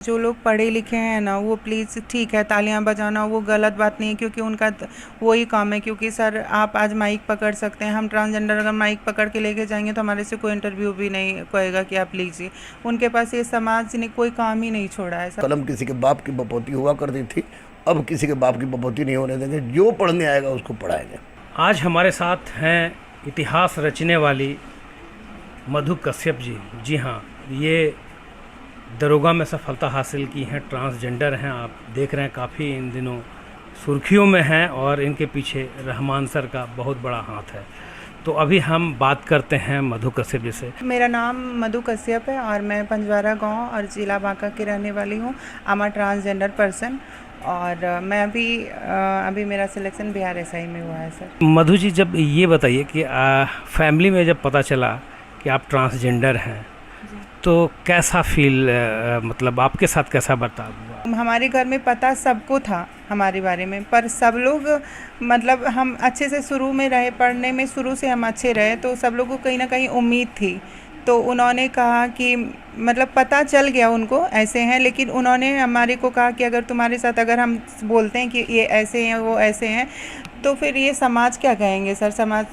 जो लोग पढ़े लिखे हैं ना, वो प्लीज़ ठीक है, तालियां बजाना वो गलत बात नहीं है, क्योंकि उनका वही काम है। क्योंकि सर आप आज माइक पकड़ सकते हैं, हम ट्रांसजेंडर अगर माइक पकड़ के लेके जाएंगे तो हमारे से कोई इंटरव्यू भी नहीं कहेगा कि आप लीजिए। उनके पास ये समाज ने कोई काम ही नहीं छोड़ा है सर। कलम किसी के बाप की बपौती हुआ करती थी, अब किसी के बाप की बपौती नहीं होने देंगे। जो पढ़ने आएगा उसको पढ़ाएंगे। आज हमारे साथ हैं इतिहास रचने वाली मधु कश्यप जी। जी हाँ, ये दरोगा में सफलता हासिल की हैं, ट्रांसजेंडर हैं। आप देख रहे हैं काफ़ी इन दिनों सुर्खियों में हैं और इनके पीछे रहमान सर का बहुत बड़ा हाथ है। तो अभी हम बात करते हैं मधु कश्यप जी से। मेरा नाम मधु कश्यप है और मैं पंजवारा गांव और जिला बांका की रहने वाली हूँ। आई एम ट्रांसजेंडर पर्सन और मैं अभी मेरा सिलेक्शन बिहार एसआई में हुआ है सर। मधु जी, जब ये बताइए कि फैमिली में जब पता चला कि आप ट्रांसजेंडर हैं तो कैसा फील, मतलब आपके साथ कैसा बर्ताव हुआ? हमारे घर में पता सबको था हमारे बारे में, पर सब लोग मतलब हम अच्छे से शुरू में रहे, पढ़ने में शुरू से हम अच्छे रहे, तो सब लोगों को कहीं ना कहीं उम्मीद थी। तो उन्होंने कहा कि मतलब पता चल गया उनको ऐसे हैं, लेकिन उन्होंने हमारे को कहा कि अगर तुम्हारे साथ अगर हम बोलते हैं कि ये ऐसे हैं वो ऐसे हैं, तो फिर ये समाज क्या कहेंगे सर, समाज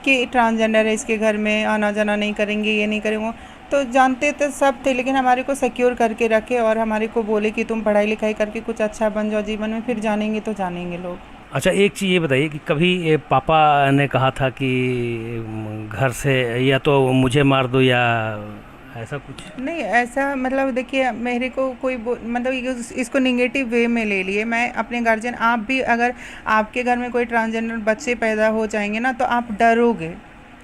कि ट्रांसजेंडर है, इसके घर में आना जाना नहीं करेंगे, ये नहीं करेंगे। तो जानते तो सब थे, लेकिन हमारे को सिक्योर करके रखे और हमारे को बोले कि तुम पढ़ाई लिखाई करके कुछ अच्छा बन जाओ जीवन में, फिर जानेंगे तो जानेंगे लोग। अच्छा, एक चीज़ ये बताइए कि कभी पापा ने कहा था कि घर से या तो मुझे मार दो या ऐसा कुछ? नहीं, ऐसा मतलब देखिए मेरे को कोई मतलब इसको निगेटिव वे में ले लिए। मैं अपने गार्जियन, आप भी अगर आपके घर में कोई ट्रांसजेंडर बच्चे पैदा हो जाएंगे ना, तो आप डरोगे।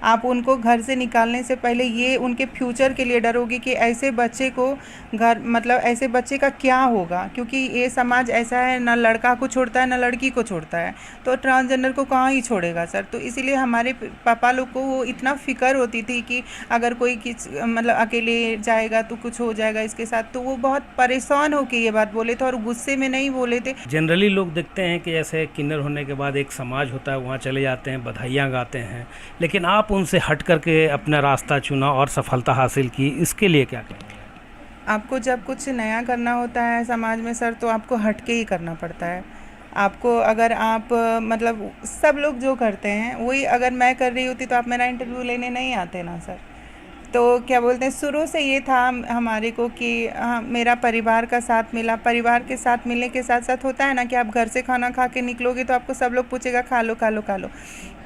आप उनको घर से निकालने से पहले ये उनके फ्यूचर के लिए डरोगे कि ऐसे बच्चे को घर मतलब ऐसे बच्चे का क्या होगा, क्योंकि ये समाज ऐसा है, ना लड़का को छोड़ता है ना लड़की को छोड़ता है, तो ट्रांसजेंडर को कहाँ ही छोड़ेगा सर। तो इसीलिए हमारे पापा लोग को वो इतना फ़िक्र होती थी कि अगर कोई मतलब अकेले जाएगा तो कुछ हो जाएगा इसके साथ, तो वो बहुत परेशान होकर ये बात बोले थे और गुस्से में नहीं बोले थे। जनरली लोग देखते हैं कि जैसे किन्नर होने के बाद एक समाज होता है, वहाँ चले जाते हैं, बधाइयाँ गाते हैं, लेकिन आप उनसे हट करके अपना रास्ता चुना और सफलता हासिल की, इसके लिए क्या कहेंगे? आपको जब कुछ नया करना होता है समाज में सर, तो आपको हट के ही करना पड़ता है। आपको अगर आप मतलब सब लोग जो करते हैं वही अगर मैं कर रही होती तो आप मेरा इंटरव्यू लेने नहीं आते ना सर। तो क्या बोलते हैं, शुरू से ये था हमारे को कि मेरा परिवार का साथ मिला। परिवार के साथ मिलने के साथ साथ होता है ना कि आप घर से खाना खा के निकलोगे तो आपको सब लोग पूछेगा खा लो खा लो खा लो।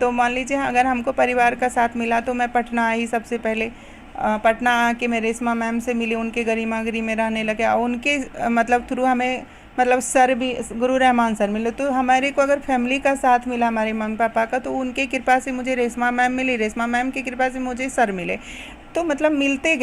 तो मान लीजिए अगर हमको परिवार का साथ मिला, तो मैं पटना आई सबसे पहले। पटना आके मैं रेशमा मैम से मिली, उनके गरिमागिरी में रहने लगे और उनके मतलब थ्रू हमें मतलब सर भी गुरु रहमान सर मिले। तो हमारे को अगर फैमिली का साथ मिला हमारे मम्मी पापा का, तो उनके कृपा से मुझे रेशमा मैम मिली, रेशमा मैम की कृपा से मुझे सर मिले। तो मतलब मिलते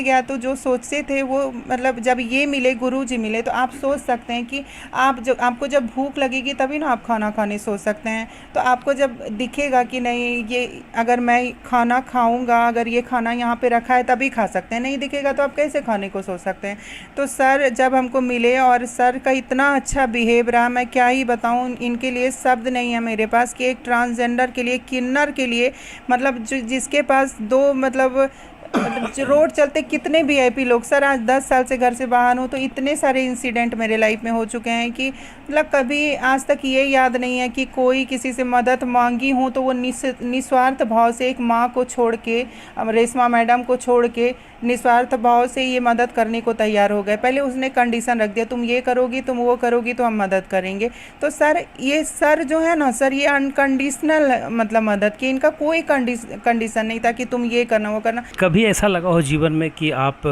गया तो जो सोचते थे वो मतलब जब ये मिले, गुरुजी मिले, तो आप सोच सकते हैं कि आपको जब भूख लगेगी तभी ना आप खाना खाने सोच सकते हैं। तो आपको जब दिखेगा कि नहीं ये अगर मैं खाना खाऊंगा, अगर ये खाना यहाँ पे रखा है तभी खा सकते हैं, नहीं दिखेगा तो आप कैसे खाने को सोच सकते हैं। तो सर जब हमको मिले और सर का इतना अच्छा बिहेव रहा, मैं क्या ही बताऊँ, इनके लिए शब्द नहीं है मेरे पास कि एक ट्रांसजेंडर के लिए, किन्नर के लिए, मतलब जिसके पास दो मतलब रोड चलते कितने वीआईपी लोग सर, आज 10 साल से घर से बाहर हूँ, तो इतने सारे इंसिडेंट मेरे लाइफ में हो चुके हैं कि मतलब कभी आज तक ये याद नहीं है कि कोई किसी से मदद मांगी हूँ तो वो निस्वार्थ भाव से एक माँ को छोड़ के, रेशमा मैडम को छोड़ के निस्वार्थ भाव से ये मदद करने को तैयार हो गए। पहले उसने कंडीशन रख दिया, तुम ये करोगी तुम वो करोगी तो हम मदद करेंगे। तो सर ये सर जो है ना सर, ये अनकंडीशनल मतलब मदद की, इनका कोई कंडीशन नहीं था कि तुम ये करना वो करना। कभी ऐसा लगा हो जीवन में कि आप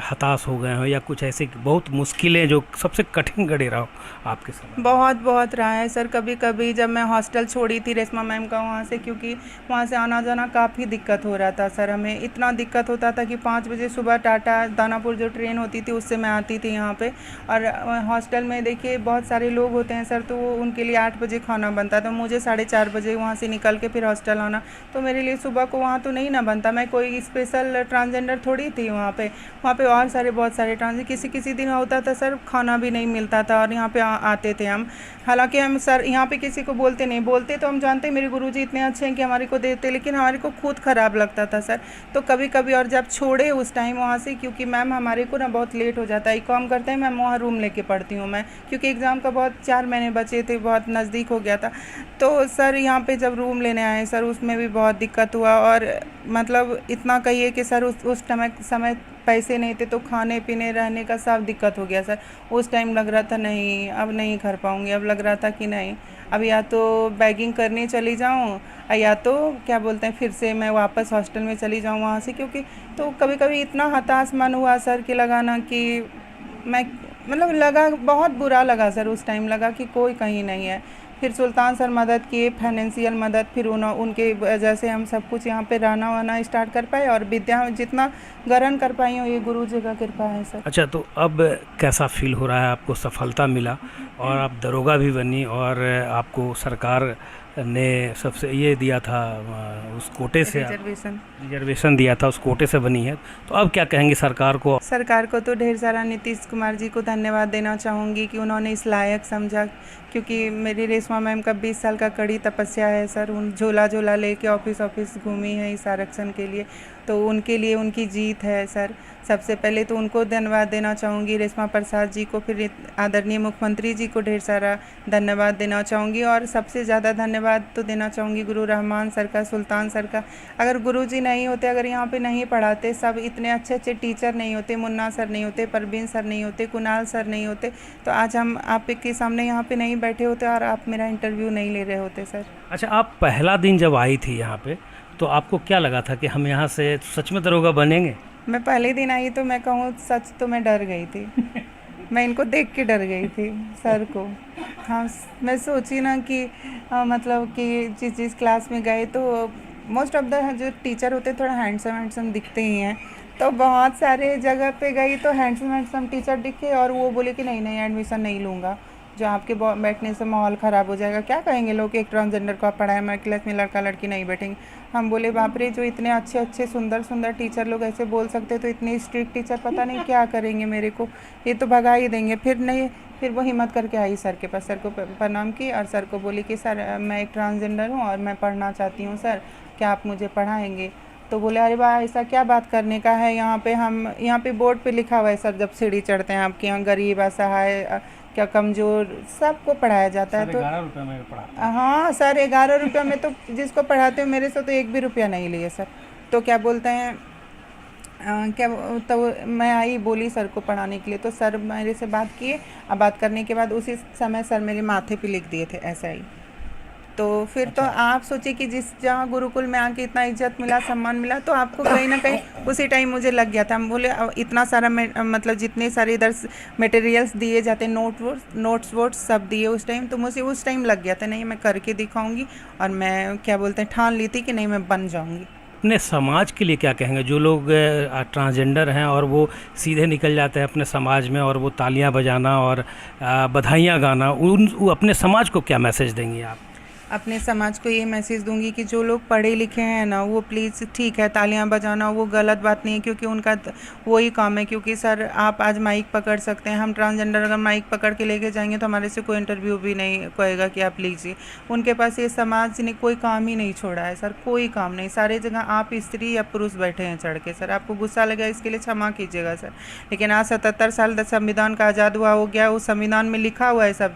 हताश हो गए हो या कुछ ऐसे बहुत मुश्किलें जो सबसे कठिन घड़ी रहा हो आपके साथ? बहुत रहा है सर। कभी कभी जब मैं हॉस्टल छोड़ी थी रेशमा मैम का वहाँ से, क्योंकि वहाँ से आना जाना काफ़ी दिक्कत हो रहा था सर, हमें इतना दिक्कत होता था कि 5 बजे सुबह टाटा दानापुर जो ट्रेन होती थी उससे मैं आती थी यहाँ पे। और हॉस्टल में देखिए बहुत सारे लोग होते हैं सर, तो वो उनके लिए 8 बजे खाना बनता था, मुझे 4:30 बजे वहाँ से निकल के फिर हॉस्टल आना, तो मेरे लिए सुबह को वहाँ तो नहीं ना बनता। मैं कोई स्पेशल ट्रांसजेंडर थोड़ी थी वहाँ पे और सारे बहुत सारे ट्रांसजेंडर, किसी दिन होता था सर खाना भी नहीं मिलता था और यहाँ पे आते थे हम। हालांकि हम सर यहाँ पे किसी को बोलते तो हम जानते मेरे गुरुजी इतने अच्छे हैं कि हमारे को देते, लेकिन हमारे को खुद ख़राब लगता था सर। तो कभी कभी और जब छोड़े उस टाइम वहाँ से, क्योंकि मैम हमारे को ना बहुत लेट हो जाता है, कॉम करते हैं मैम, वहाँ रूम लेके पढ़ती हूँ मैं, क्योंकि एग्ज़ाम का बहुत 4 महीने बचे थे, बहुत नज़दीक हो गया था। तो सर यहाँ पे जब रूम लेने आए सर, उसमें भी बहुत दिक्कत हुआ, और मतलब इतना कहिए कि सर उस समय पैसे नहीं थे, तो खाने पीने रहने का सब दिक्कत हो गया सर। उस टाइम लग रहा था नहीं अब नहीं कर पाऊँगी, अब लग रहा था कि नहीं अब या तो बैगिंग करने चली जाऊँ, या तो क्या बोलते हैं फिर से मैं वापस हॉस्टल में चली जाऊँ वहाँ से, क्योंकि तो कभी कभी इतना हताश मन हुआ सर कि लगा ना कि मैं मतलब लगा बहुत बुरा लगा सर, उस टाइम लगा कि कोई कहीं नहीं है। फिर सुल्तान सर मदद किए, फाइनेंशियल मदद, फिर उनके वजह से हम सब कुछ यहाँ पे रहना वहना स्टार्ट कर पाए, और विद्या जितना ग्रहण कर पाई हूँ ये गुरु जी का कृपा है सर। अच्छा, तो अब कैसा फील हो रहा है? आपको सफलता मिला और आप दरोगा भी बनी, और आपको सरकार ने सबसे ये दिया था उस कोटे से रिजर्वेशन दिया था, उस कोटे से बनी है, तो अब क्या कहेंगे सरकार को? सरकार को तो ढेर सारा नीतीश कुमार जी को धन्यवाद देना चाहूँगी कि उन्होंने इस लायक समझा, क्योंकि मेरी रेशमा मैम का 20 साल का कड़ी तपस्या है सर, उन झोला लेके ऑफिस घूमी है इस आरक्षण के लिए, तो उनके लिए उनकी जीत है सर। सबसे पहले तो उनको धन्यवाद देना चाहूँगी, रेशमा प्रसाद जी को, फिर आदरणीय मुख्यमंत्री जी को ढेर सारा धन्यवाद देना चाहूँगी, और सबसे ज़्यादा धन्यवाद तो देना चाहूँगी गुरु रहमान सर का, सुल्तान सर का। अगर गुरु जी नहीं होते, अगर यहाँ पे नहीं पढ़ाते, सब इतने अच्छे टीचर नहीं होते, मुन्ना सर नहीं होते, परवीन सर नहीं होते, कुणाल सर नहीं होते, तो आज हम आपके सामने यहाँ पे नहीं बैठे होते और आप मेरा इंटरव्यू नहीं ले रहे होते सर। अच्छा, आप पहला दिन जब आई थी यहाँ पे, तो आपको क्या लगा था कि हम यहाँ से सच में दरोगा बनेंगे? मैं पहले दिन आई तो मैं कहूँ सच तो मैं डर गई थी मैं इनको देख के डर गई थी सर को। हाँ, मैं सोची ना कि मतलब कि जिस क्लास में गए तो मोस्ट ऑफ द जो टीचर होते थोड़ा हैंडसम दिखते ही हैं, तो बहुत सारे जगह पे गई तो हैंडसम टीचर दिखे, और वो बोले कि नहीं एडमिशन नहीं लूँगा, जो आपके बैठने से माहौल ख़राब हो जाएगा, क्या कहेंगे लोग एक ट्रांसजेंडर को आप पढ़ाएं, हमारे क्लास में लड़का लड़की नहीं बैठेंगे। हम बोले बाप रे, जो इतने अच्छे सुंदर टीचर लोग ऐसे बोल सकते, तो इतने स्ट्रिक्ट टीचर पता नहीं क्या करेंगे मेरे को, ये तो भगा ही देंगे। फिर वो हिम्मत करके आई सर के पास, सर को प्रणाम की और सर को बोली कि सर मैं एक ट्रांसजेंडर हूँ और मैं पढ़ना चाहती हूँ सर, क्या आप मुझे पढ़ाएँगे? तो बोले अरे वाह, ऐसा क्या बात करने का है, यहाँ पे बोर्ड पे लिखा हुआ है सर, जब सीढ़ी चढ़ते हैं आपके यहाँ गरीब असहाय क्या कमज़ोर सबको पढ़ाया जाता है। तो 11 रुपये में पढ़ा। हाँ सर, 11 रुपये में तो जिसको पढ़ाते हो, मेरे से तो 1 भी रुपया नहीं लिए सर। तो क्या बोलते हैं क्या, तो मैं आई बोली सर को पढ़ाने के लिए, तो सर मेरे से बात किए, अब बात करने के बाद उसी समय सर मेरे माथे पे लिख दिए थे ऐसा ही। तो फिर तो आप सोचिए कि जिस जहाँ गुरुकुल में आके इतना इज्जत मिला, सम्मान मिला, तो आपको कहीं ना कहीं उसी टाइम मुझे लग गया था। हम बोले इतना सारा मतलब जितने सारे इधर मटेरियल्स दिए जाते, नोट्स वोट्स सब दिए उस टाइम, तो मुझे उस टाइम लग गया था नहीं मैं करके दिखाऊंगी, और मैं क्या बोलते हैं ठान ली थी कि नहीं मैं बन जाऊंगी। अपने समाज के लिए क्या कहेंगे, जो लोग ट्रांसजेंडर हैं और वो सीधे निकल जाते हैं अपने समाज में, और वो तालियां बजाना और बधाइयाँ गाना, अपने समाज को क्या मैसेज देंगी आप? अपने समाज को ये मैसेज दूंगी कि जो लोग पढ़े लिखे हैं ना, वो प्लीज़, ठीक है तालियां बजाना वो गलत बात नहीं है, क्योंकि उनका वही काम है। क्योंकि सर आप आज माइक पकड़ सकते हैं, हम ट्रांसजेंडर अगर माइक पकड़ के लेके जाएंगे तो हमारे से कोई इंटरव्यू भी नहीं कहेगा कि आप लीजिए। उनके पास ये समाज ने कोई काम ही नहीं छोड़ा है सर, कोई काम नहीं, सारे जगह आप स्त्री या पुरुष बैठे हैं चढ़ के। सर आपको गुस्सा लगा इसके लिए क्षमा कीजिएगा सर, लेकिन आज 77 साल संविधान का आज़ाद हुआ हो गया, उस संविधान में लिखा हुआ है सब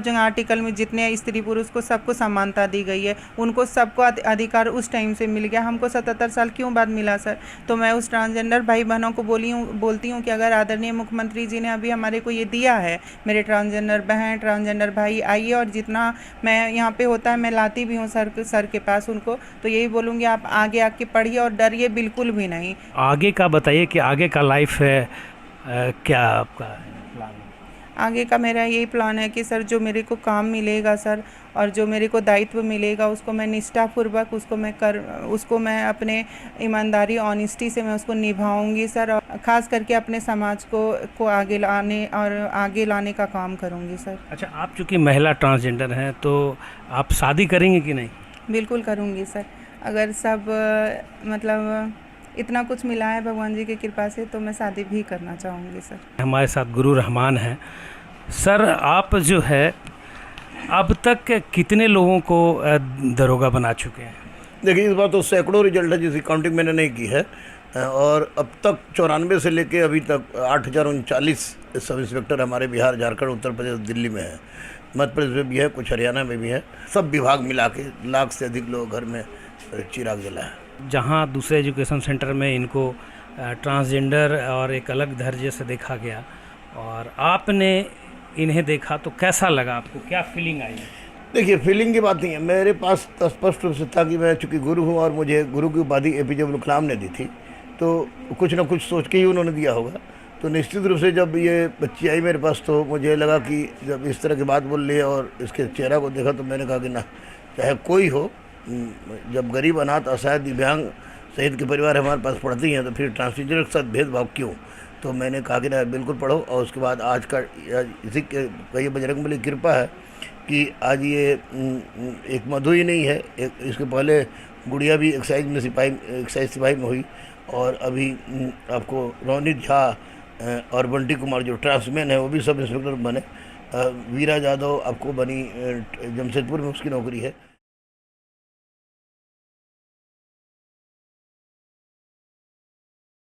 जगह आर्टिकल में जितने स्त्री पुरुष को सबको समानता दी गई है, उनको सबको अधिकार उस टाइम से मिल गया, हमको 77 साल क्यों बाद मिला सर? तो मैं उस ट्रांसजेंडर भाई बहनों को बोलती हूँ कि अगर आदरणीय मुख्यमंत्री जी ने अभी हमारे को ये दिया है, मेरे ट्रांसजेंडर बहन ट्रांसजेंडर भाई आइए, और जितना मैं यहाँ पे होता है मैं लाती भी हूँ सर के पास उनको, तो यही बोलूँगी आप आगे आके पढ़िए और डरिए बिल्कुल भी नहीं। आगे का बताइए कि आगे का लाइफ है क्या आपका प्लान? आगे का मेरा यही प्लान है कि सर जो मेरे को काम मिलेगा सर, और जो मेरे को दायित्व मिलेगा उसको मैं निष्ठापूर्वक उसको मैं अपने ईमानदारी ऑनेस्टी से मैं उसको निभाऊंगी सर, और ख़ास करके अपने समाज को आगे लाने का काम करूंगी सर। अच्छा, आप चूँकि महिला ट्रांसजेंडर हैं तो आप शादी करेंगे कि नहीं? बिल्कुल करूंगी सर, अगर सब मतलब इतना कुछ मिला है भगवान जी की कृपा से, तो मैं शादी भी करना चाहूँगी सर। हमारे साथ गुरु रहमान हैं। सर आप जो है अब तक कितने लोगों को दरोगा बना चुके हैं? देखिए इस बार तो सैकड़ों रिजल्ट है, जिसकी काउंटिंग मैंने नहीं की है, और अब तक 94 से लेके अभी तक 8,039 सब इंस्पेक्टर हमारे बिहार, झारखंड, उत्तर प्रदेश, दिल्ली में है। मध्य प्रदेश में भी है, कुछ हरियाणा में भी है। सब विभाग मिला के 1 लाख से अधिक लोग घर में चिराग जला है। जहाँ दूसरे एजुकेशन सेंटर में इनको ट्रांसजेंडर और एक अलग दर्जे से देखा गया और आपने इन्हें देखा तो कैसा लगा आपको, क्या फीलिंग आई? देखिए, फीलिंग की बात नहीं है। मेरे पास तो स्पष्ट रूप से था कि मैं चूँकि गुरु हूँ और मुझे गुरु की उपाधि एपीजे अब्दुल कलाम ने दी थी, तो कुछ ना कुछ सोच के ही उन्होंने दिया होगा। तो निश्चित रूप से जब ये बच्ची आई मेरे पास तो मुझे लगा कि जब इस तरह की बात बोल रही है और इसके चेहरा को देखा तो मैंने कहा कि ना, चाहे कोई हो, जब गरीब, अनाथ, असहाय, दिव्यांग सहित के परिवार हमारे पास पढ़ती हैं तो फिर ट्रांसजेंडर के साथ भेदभाव क्यों? तो मैंने कहा कि ना, बिल्कुल पढ़ो। और उसके बाद आज का इसी के बजरंगबली की कृपा है कि आज ये एक मधु ही नहीं है, एक इसके पहले गुड़िया भी एक्साइज सिपाही में हुई और अभी आपको रोनित झा और बंटी कुमार जो ट्रांसमैन है वो भी सब इंस्पेक्टर बने। वीरा यादव आपको बनी जमशेदपुर में, उसकी नौकरी है।